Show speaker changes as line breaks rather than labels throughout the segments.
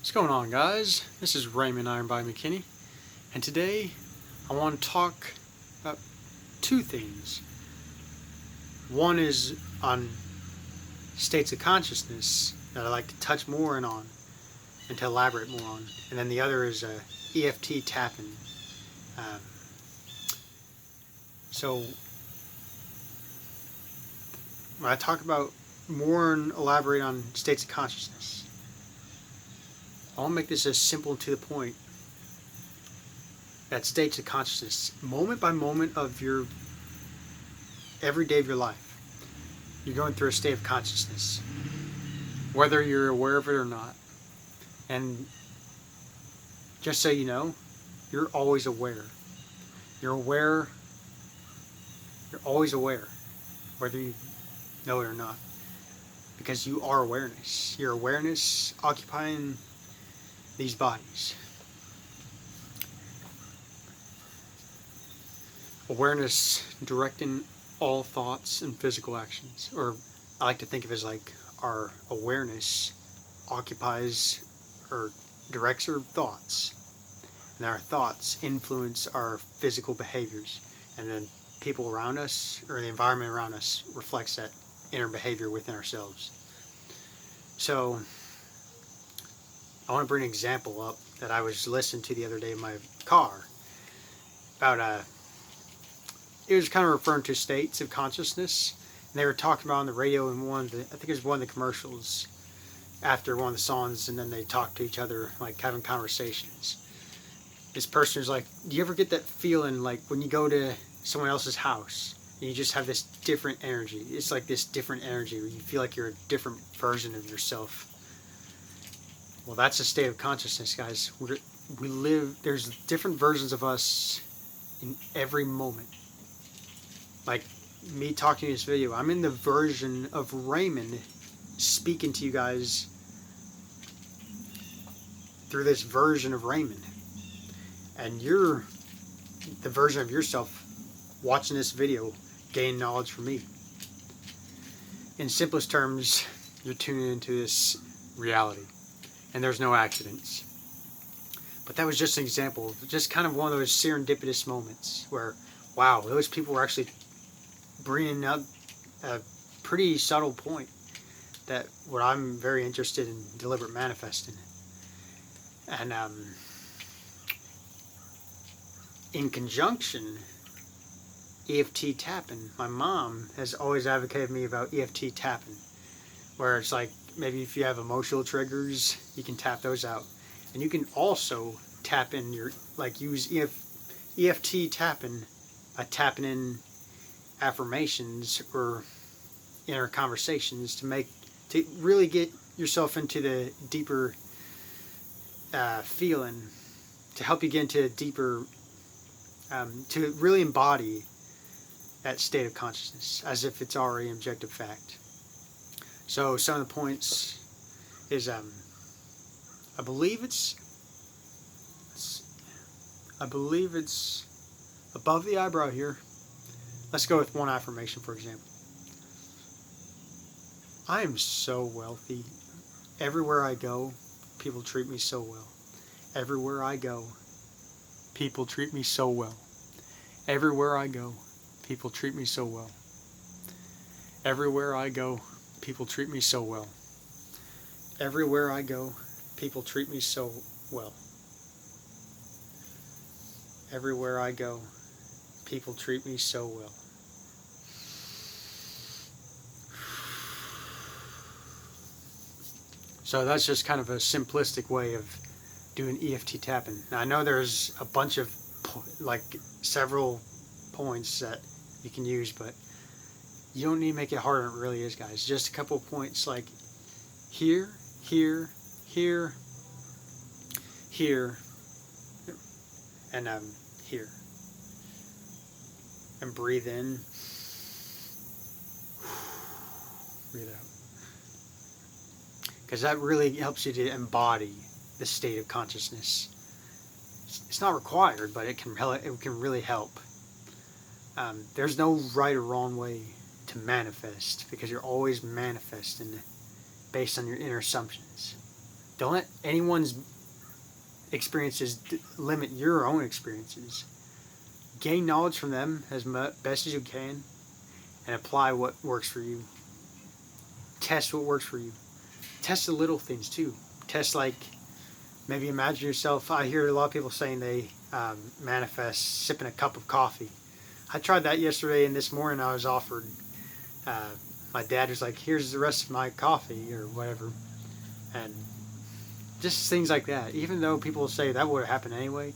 What's going on, guys? This is Raymond Iron by McKinney, and today I want to talk about two things. One is on states of consciousness that I like to touch more on and to elaborate more on, and then the other is EFT tapping. So when I talk about more and elaborate on states of consciousness, I want to make this as simple and to the point. That states of consciousness, moment by moment of your every day of your life, you're going through a state of consciousness, whether you're aware of it or not. And just so you know, you're always aware. You're aware. You're always aware, whether you know it or not, because you are awareness. Your awareness occupying these bodies. Awareness directing all thoughts and physical actions, or I like to think of it as like our awareness occupies or directs our thoughts, and our thoughts influence our physical behaviors, and then people around us or the environment around us reflects that inner behavior within ourselves. So I want to bring an example up that I was listening to the other day in my car about it was kind of referring to states of consciousness, and they were talking about on the radio in I think it was one of the commercials after one of the songs, and then they talked to each other like having conversations. This person was like, do you ever get that feeling like when you go to someone else's house and you just have this different energy? It's like this different energy where you feel like you're a different version of yourself. Well, that's a state of consciousness, guys. We live, there's different versions of us in every moment. Like me talking in this video, I'm in the version of Raymond speaking to you guys through this version of Raymond. And you're the version of yourself watching this video, gaining knowledge from me. In simplest terms, you're tuning into this reality, and there's no accidents. But that was just an example, just kind of one of those serendipitous moments where, wow, those people were actually bringing up a pretty subtle point that what I'm very interested in deliberate manifesting. And in conjunction, EFT tapping, my mom has always advocated me about EFT tapping, where it's like maybe if you have emotional triggers, you can tap those out. And you can also tap in your, like use EFT tapping, tapping in affirmations or inner conversations to really get yourself into the deeper feeling, to help you get into a deeper, to really embody that state of consciousness as if it's already an objective fact. So some of the points is I believe it's above the eyebrow here. Let's go with one affirmation, for example. I am so wealthy. Everywhere I go, people treat me so well. Everywhere I go, people treat me so well. Everywhere I go, people treat me so well. Everywhere I go, people treat me so well. Everywhere I go, people treat me so well. Everywhere I go, people treat me so well. So that's just kind of a simplistic way of doing EFT tapping. Now I know there's a bunch of like several points that you can use, but you don't need to make it harder than it really is, guys. Just a couple of points like here, here, here, here, and here. And breathe in, breathe out. Because that really helps you to embody the state of consciousness. It's not required, but it can really help. There's no right or wrong way to manifest, because you're always manifesting based on your inner assumptions. Don't let anyone's experiences limit your own experiences. Gain knowledge from them as best as you can and apply what works for you. Test what works for you. Test the little things too. Test, like, maybe imagine yourself. I hear a lot of people saying they manifest sipping a cup of coffee. I tried that yesterday, and this morning I was offered. My dad was like, "Here's the rest of my coffee," or whatever, and just things like that. Even though people say that would have happened anyway,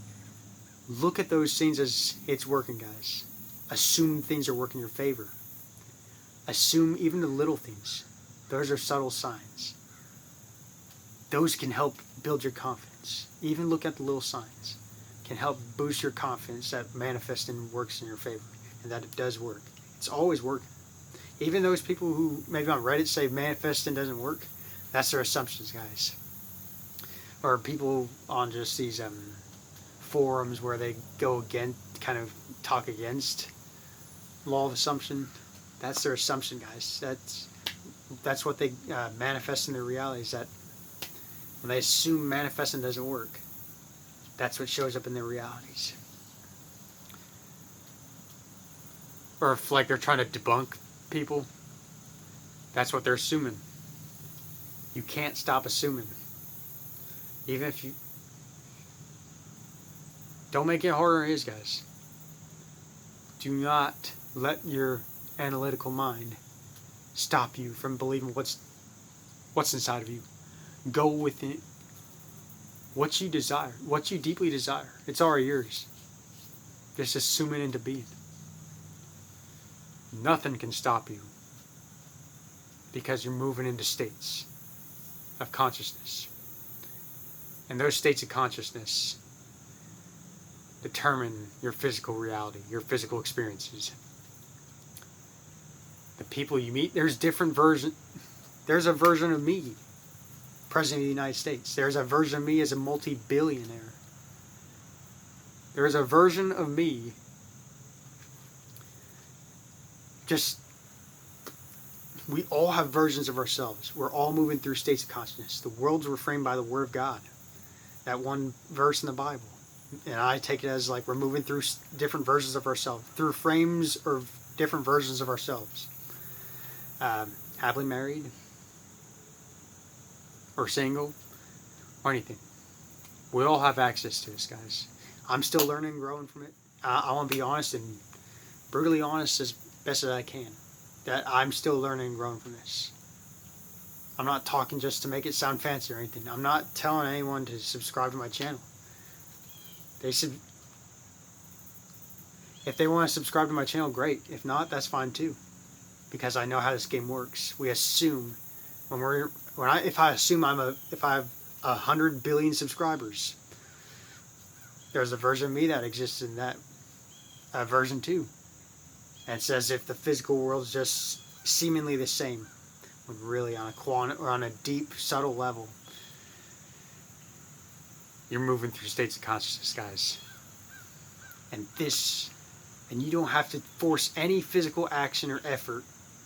look at those things as it's working, guys. Assume things are working in your favor. Assume even the little things. Those are subtle signs. Those can help build your confidence. Even look at the little signs can help boost your confidence that manifesting works in your favor and that it does work. It's always working. Even those people who maybe on Reddit say manifesting doesn't work, that's their assumptions, guys. Or people on just these forums where they go against, kind of talk against law of assumption. That's their assumption, guys. That's what they manifest in their reality, is that when they assume manifesting doesn't work, that's what shows up in their realities. Or if, like, they're trying to debunk people, that's what they're assuming. You can't stop assuming. Even if you... Don't make it harder than it is, guys. Do not let your analytical mind stop you from believing what's inside of you. Go with it. What you desire, what you deeply desire, it's already yours. Just assume it into being. Nothing can stop you because you're moving into states of consciousness. And those states of consciousness determine your physical reality, your physical experiences. The people you meet, there's a version of me, President of the United States. There's a version of me as a multi-billionaire. There's a version of me we all have versions of ourselves. We're all moving through states of consciousness. The world's reframed by the Word of God. That one verse in the Bible. And I take it as like we're moving through different versions of ourselves. Through frames of different versions of ourselves. Happily married. Or single. Or anything. We all have access to this, guys. I'm still learning, growing from it. I want to be honest and brutally honest as best as I can. That I'm still learning and growing from this. I'm not talking just to make it sound fancy or anything. I'm not telling anyone to subscribe to my channel. If they want to subscribe to my channel, great. If not, that's fine too. Because I know how this game works. We assume if I have 100 billion subscribers, there's a version of me that exists in that version too. And it says if the physical world is just seemingly the same, when really on a deep, subtle level, you're moving through states of consciousness, guys. And you don't have to force any physical action or effort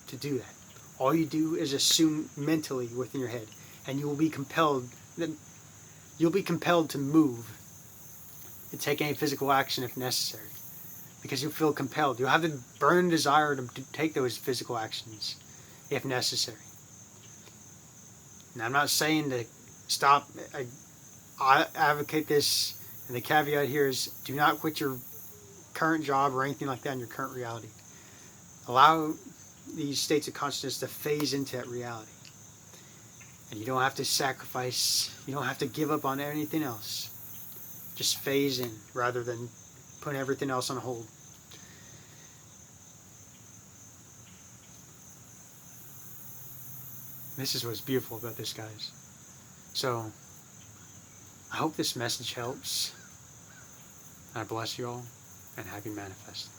to do that. All you do is assume mentally within your head, and you will be compelled to move and take any physical action if necessary. Because you feel compelled. You'll have the burning desire to take those physical actions if necessary. And I'm not saying to stop. I advocate this, and the caveat here is do not quit your current job or anything like that in your current reality. Allow these states of consciousness to phase into that reality. And you don't have to sacrifice. You don't have to give up on anything else. Just phase in rather than putting everything else on hold. This is what's beautiful about this, guys. So, I hope this message helps. I bless you all, and happy manifesting.